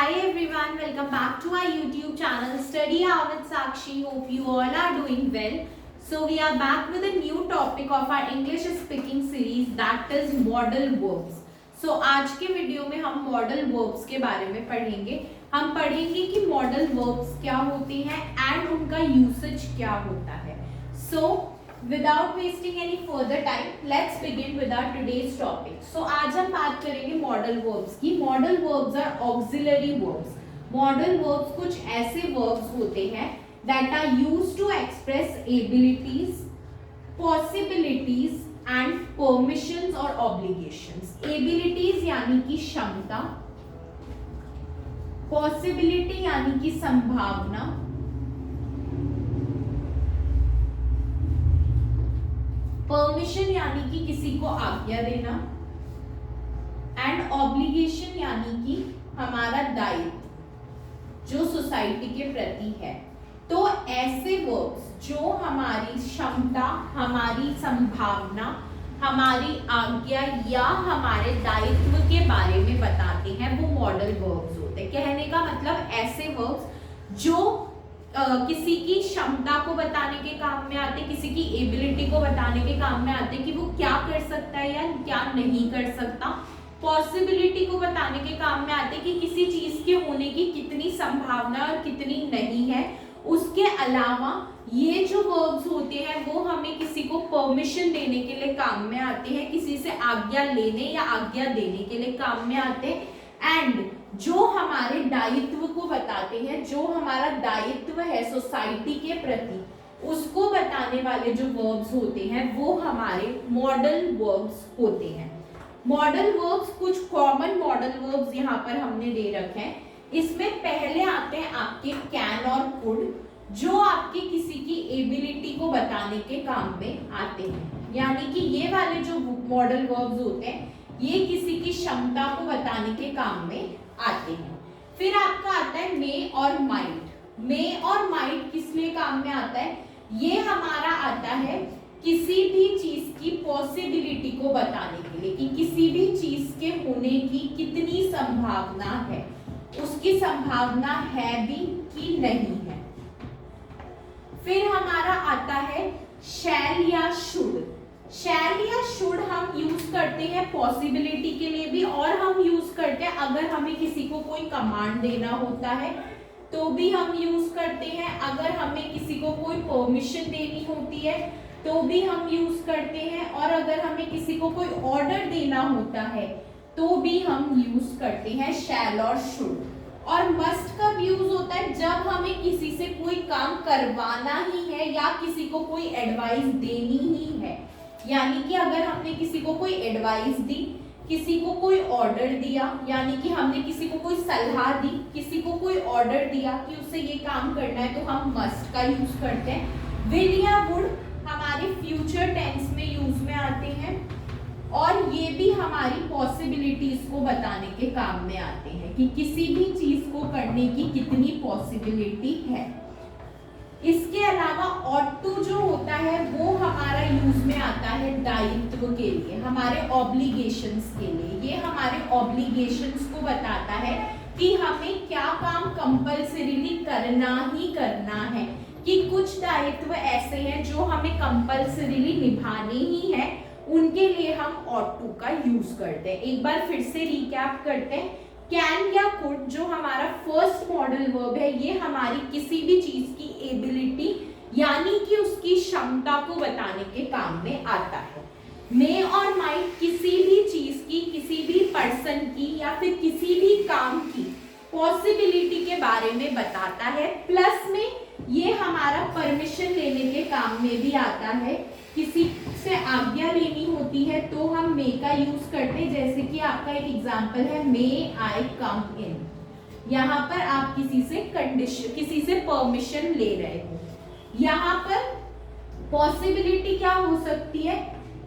Hi everyone, welcome back to our YouTube channel Study Hour with Sakshi. Hope you all are doing well. So we are back with a new topic of our English speaking series, that is modal verbs. So आज के video में हम modal verbs के बारे में पढ़ेंगे. हम पढ़ेंगे कि modal verbs क्या होते हैं and उनका usage क्या होता है. So without wasting any further time, let's begin with our today's topic. So आज हम बात करेंगे modal verbs की. Modal verbs are auxiliary verbs. Modal verbs कुछ ऐसे verbs होते हैं that are used to express abilities, possibilities and permissions or obligations. Abilities यानी कि क्षमता, possibility यानी कि संभावना, परमिशन यानी कि किसी को आज्ञा देना एंड ऑब्लिगेशन यानी कि हमारा दायित्व जो सोसाइटी के प्रति है. तो ऐसे वर्ब्स जो हमारी क्षमता, हमारी संभावना, हमारी आज्ञा या हमारे दायित्व के बारे में बताते हैं वो मॉडल वर्ब्स होते हैं. कहने का मतलब ऐसे वर्ब्स जो किसी की क्षमता को बताने के काम में आते, किसी की एबिलिटी को बताने के काम में आते कि वो क्या कर सकता है या क्या नहीं कर सकता. पॉसिबिलिटी को बताने के काम में आते कि किसी चीज के होने की कितनी संभावना और कितनी नहीं है. उसके अलावा ये जो वर्ब्स होते हैं वो हमें किसी को परमिशन देने के लिए काम में आते हैं, किसी से आज्ञा लेने या आज्ञा देने के लिए काम में आते हैं. एंड जो हमारे दायित्व को बताते हैं, जो हमारा दायित्व है सोसाइटी के प्रति, उसको बताने वाले जो वर्ब्स होते हैं वो हमारे मॉडल वर्ब्स होते हैं. मॉडल वर्ब्स कुछ कॉमन मॉडल वर्ब्स यहाँ पर हमने दे रखे हैं. इसमें पहले आते हैं आपके कैन और कुड, जो आपके किसी की एबिलिटी को बताने के काम में आते हैं. यानी कि ये वाले जो मॉडल वर्ब्स होते हैं ये किसी की क्षमता को बताने के काम में आते हैं. फिर आपका आता है मे और माइट. मे और माइट किस लिए काम में आता है? ये हमारा आता है किसी भी चीज की पॉसिबिलिटी को बताने के लिए कि किसी भी चीज के होने की कितनी संभावना है, उसकी संभावना है भी कि नहीं है. फिर हमारा आता है शैल या शुड. शैल या शुड हम यूज करते हैं पॉसिबिलिटी के लिए भी, और हम यूज करते हैं अगर हमें किसी को कोई कमांड देना होता है तो भी हम यूज करते हैं. अगर हमें किसी को कोई परमिशन देनी होती है तो भी हम यूज करते हैं, और अगर हमें किसी को कोई ऑर्डर देना होता है तो भी हम यूज करते हैं शैल और शुड. और मस्ट कब यूज होता है? जब हमें किसी से कोई काम करवाना ही है या किसी को कोई एडवाइस देनी ही है. यानी कि अगर हमने किसी को कोई एडवाइस दी, किसी को कोई ऑर्डर दिया, यानी कि हमने किसी को कोई सलाह दी, किसी को कोई ऑर्डर दिया कि उससे ये काम करना है, तो हम मस्ट का यूज करते हैं. विल या वुड हमारे फ्यूचर टेंस में यूज में आते हैं, और ये भी हमारी पॉसिबिलिटीज को बताने के काम में आते हैं कि किसी भी चीज को करने की कितनी पॉसिबिलिटी है. इसके अलावा ought to जो होता है वो हमारा यूज में आता है दायित्व के लिए, हमारे ऑब्लिगेशंस के लिए. ये हमारे ऑब्लिगेशंस को बताता है कि हमें क्या काम कंपल्सरीली करना ही करना है, कि कुछ दायित्व ऐसे हैं जो हमें कंपल्सरीली निभाने ही है, उनके लिए हम ought to का यूज करते हैं. एक बार फिर से रिकैप करते हैं. कैन या कुड जो हमारा फर्स्ट मॉडल वर्ब है, ये हमारी किसी भी चीज की एबिलिटी यानी कि उसकी क्षमता को बताने के काम में आता है. मे और माइट किसी भी चीज की, किसी भी पर्सन की या फिर किसी भी काम की पॉसिबिलिटी के बारे में बताता है. प्लस में ये हमारा परमिशन लेने के काम में भी आता है. किसी से आज्ञा लेनी होती है तो हम मे का यूज करते हैं. जैसे कि आपका एक एग्जांपल है, मे आई कम इन. यहाँ पर आप किसी से परमिशन ले रहे हो. यहाँ पर पॉसिबिलिटी क्या हो सकती है?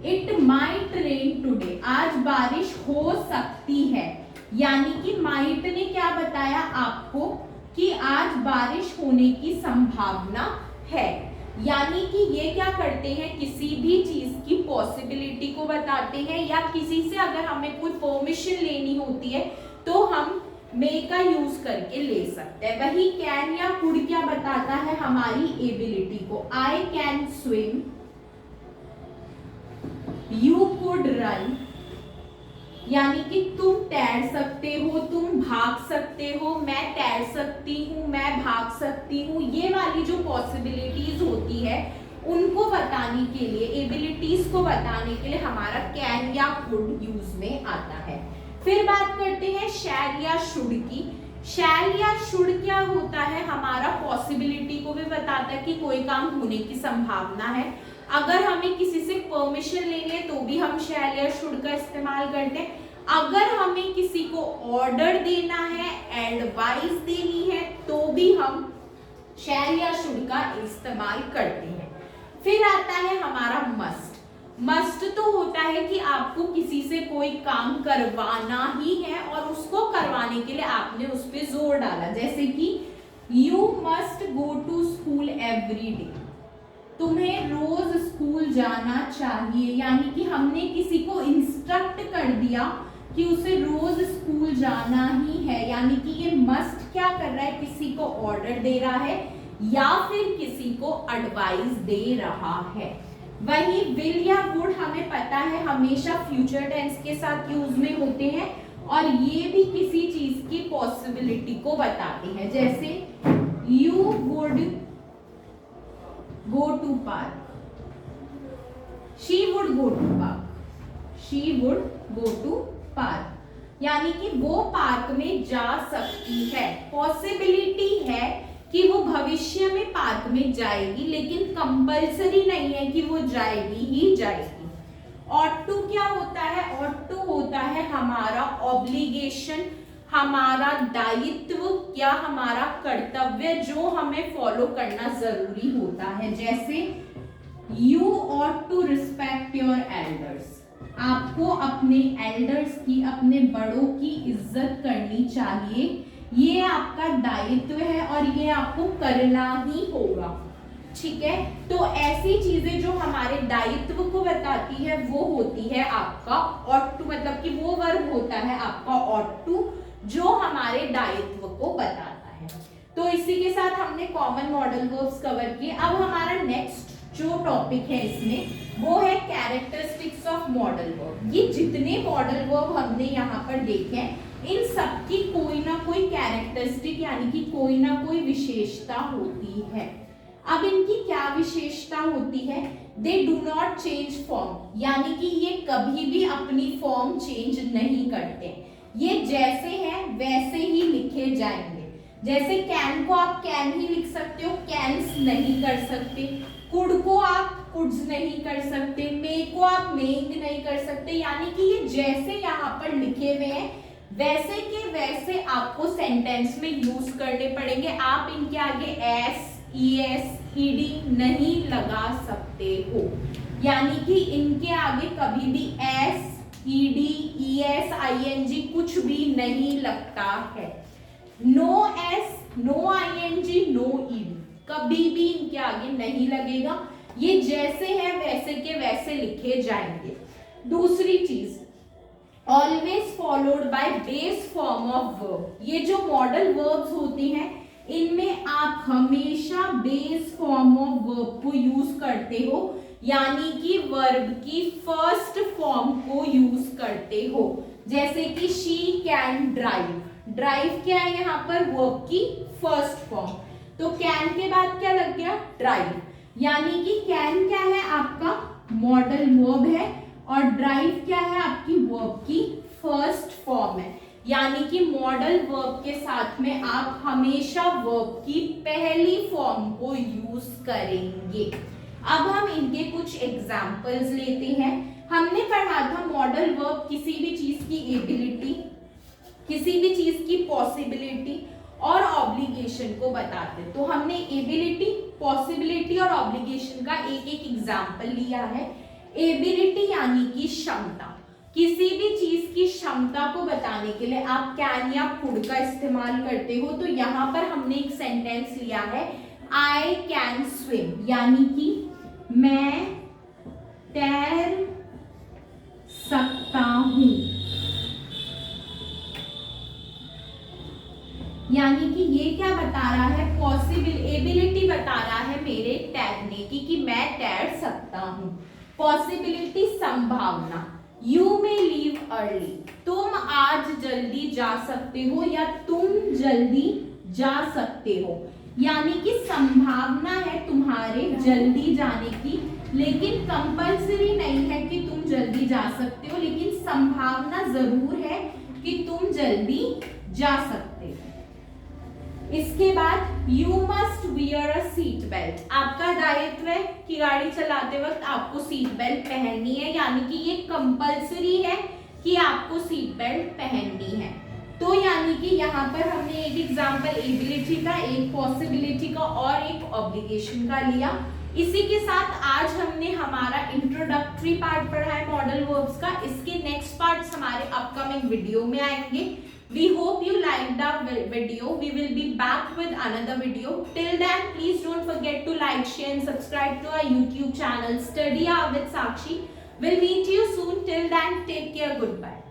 It might rain today. आज बारिश हो सकती है. यानी कि माइट ने क्या बताया आपको कि आज बारिश होने की संभावना है. यानी कि ये क्या करते हैं, किसी भी चीज की पॉसिबिलिटी को बताते हैं, या किसी से अगर हमें कोई परमिशन लेनी होती है तो हम मे का यूज करके ले सकते हैं। वही कैन या कुड क्या बताता है, हमारी एबिलिटी को। I can swim, you could run, यानी कि तुम तैर सकते हो, तुम भाग सकते हो, मैं तैर सकती हूँ, मैं भाग सकती हूँ। ये वाली जो पॉसिबिलिटीज होती है उनको बताने के लिए, एबिलिटीज को बताने के लिए हमारा कैन या कुड यूज में आता है। फिर बात करते हैं शैल या शुड की। शैल या शुड क्या होता है, हमारा पॉसिबिलिटी को भी बताता है कि कोई काम होने की संभावना है। अगर हमें किसी से परमिशन लेनी है तो भी हम शैल या शुड का इस्तेमाल करते हैं। अगर हमें किसी को ऑर्डर देना है, एडवाइस देनी है, तो भी हम शैल या शुड का इस्तेमाल करते हैं। फिर आता है हमारा मस्ट। मस्ट तो होता है कि आपको किसी से कोई काम करवाना ही है और उसको करवाने के लिए आपने उस पर जोर डाला, जैसे कि you must go to school every day, तुम्हें रोज स्कूल जाना चाहिए, यानी कि हमने किसी को इंस्ट्रक्ट कर दिया कि उसे रोज स्कूल जाना ही है, यानी कि ये मस्ट क्या कर रहा है, किसी को ऑर्डर दे रहा है या फिर किसी को एडवाइस दे रहा है। वही विल या वुड हमें पता है हमेशा फ्यूचर टेंस के साथ यूज में होते हैं और ये भी किसी चीज की पॉसिबिलिटी को बताते हैं, जैसे you would go to park, she would go to park, she would go to park, यानी कि वो पार्क में जा सकती है। पॉसिबिलिटी है कि वो भविष्य में पार्क में जाएगी, लेकिन कंपल्सरी नहीं है कि वो जाएगी ही जाएगी। ought to क्या होता है, ought to होता है हमारा ऑब्लिगेशन, हमारा दायित्व या हमारा कर्तव्य जो हमें फॉलो करना जरूरी होता है, जैसे you ought to respect your elders, आपको अपने एल्डर्स की, अपने बड़ों की इज्जत करनी चाहिए, ये आपका दायित्व है और ये आपको करना ही होगा। ठीक है, तो ऐसी चीजें जो हमारे दायित्व को बताती है वो होती है आपका ऑट टू, मतलब कि वो वर्ब होता है आपका ऑट टू जो हमारे दायित्व को बताता है। तो इसी के साथ हमने कॉमन मॉडल वर्ब्स कवर किए। अब हमारा नेक्स्ट जो टॉपिक है इसमें वो है कैरेक्टरिस्टिक्स ऑफ मॉडल वर्ब। ये जितने मॉडल वर्ब हमने यहाँ पर देखे हैं इन सबकी कोई ना कोई कैरेक्टरिस्टिक यानी कि कोई ना कोई विशेषता होती है। अब इनकी क्या विशेषता होती है, they do not change form, यानी कि ये कभी भी अपनी फॉर्म चेंज नहीं करते, ये जैसे हैं वैसे ही लिखे जाएंगे। जैसे कैन को आप कैन ही लिख सकते हो, कैन्स नहीं कर सकते। कुड को आप कुड्स नहीं कर सकते, मे को आप मेइंग नहीं कर सकते, यानी कि ये जैसे यहाँ पर लिखे हुए हैं वैसे के वैसे आपको सेंटेंस में यूज करने पड़ेंगे। आप इनके आगे एस, ईएस, ईडी नहीं लगा सकते हो, यानी कि इनके आगे कभी भी एस, ईडी, ईएस, आईएनजी कुछ भी नहीं लगता है। No S, no ING, no ED कभी भी इनके आगे नहीं लगेगा, ये जैसे है वैसे के वैसे लिखे जाएंगे। दूसरी चीज, always followed by base form of verb. ये जो मॉडल वर्ब्स होते हैं इनमें आप हमेशा बेस फॉर्म ऑफ वर्ब को यूज करते हो, यानी कि वर्ब की फर्स्ट फॉर्म को यूज करते हो। जैसे कि शी कैन ड्राइव, ड्राइव क्या है यहाँ पर, वर्ब की फर्स्ट फॉर्म, तो कैन के बाद क्या लग गया, ड्राइव, यानी कि कैन क्या है आपका मॉडल वर्ब है और ड्राइव क्या है आपकी वर्ब की फर्स्ट फॉर्म है, यानी कि मॉडल वर्ब के साथ में आप हमेशा वर्ब की पहली फॉर्म को यूज करेंगे। अब हम इनके कुछ एग्जाम्पल्स लेते हैं। हमने पढ़ा था मॉडल वर्ब किसी भी चीज की एबिलिटी, किसी भी चीज की पॉसिबिलिटी और ऑब्लिगेशन को बताते, तो हमने एबिलिटी, पॉसिबिलिटी और ऑब्लिगेशन का एक एक एग्जाम्पल लिया है। एबिलिटी यानी कि क्षमता, किसी भी चीज की क्षमता को बताने के लिए आप कैन या कुड का इस्तेमाल करते हो। तो यहाँ पर हमने एक सेंटेंस लिया है आई कैन स्विम, यानी कि मैं तैर सकता हूं। यानी कि ये क्या बता रहा है, पॉसिबल एबिलिटी बता रहा है मेरे तैरने की कि मैं तैर सकता हूँ। पॉसिबिलिटी संभावना, यू मे लीव अर्ली, तुम आज जल्दी जा सकते हो या तुम जल्दी जा सकते हो, यानी कि संभावना है तुम्हारे जल्दी जाने की, लेकिन कंपल्सरी नहीं है कि तुम जल्दी जा सकते हो, लेकिन संभावना जरूर है कि तुम जल्दी जा सकते हो। इसके बाद you must wear a seat belt, आपका दायित्व है कि गाड़ी चलाते वक्त आपको सीट बेल्ट पहननी है, यानी कि ये कंपल्सरी है कि आपको सीट बेल्ट पहननी है। तो यानी कि यहाँ पर हमने एक एग्जाम्पल एबिलिटी का, एक पॉसिबिलिटी का और एक ऑब्लिगेशन का लिया। इसी के साथ आज हमने हमारा इंट्रोडक्टरी पार्ट पढ़ा है मॉडल वर्ब्स का। इसके नेक्स्ट पार्ट्स हमारे अपकमिंग वीडियो में आएंगे। We hope you liked our video. We will be back with another video. Till then, please don't forget to like, share and subscribe to our YouTube channel Study Hour with Sakshi. We'll meet you soon. Till then, take care. Goodbye.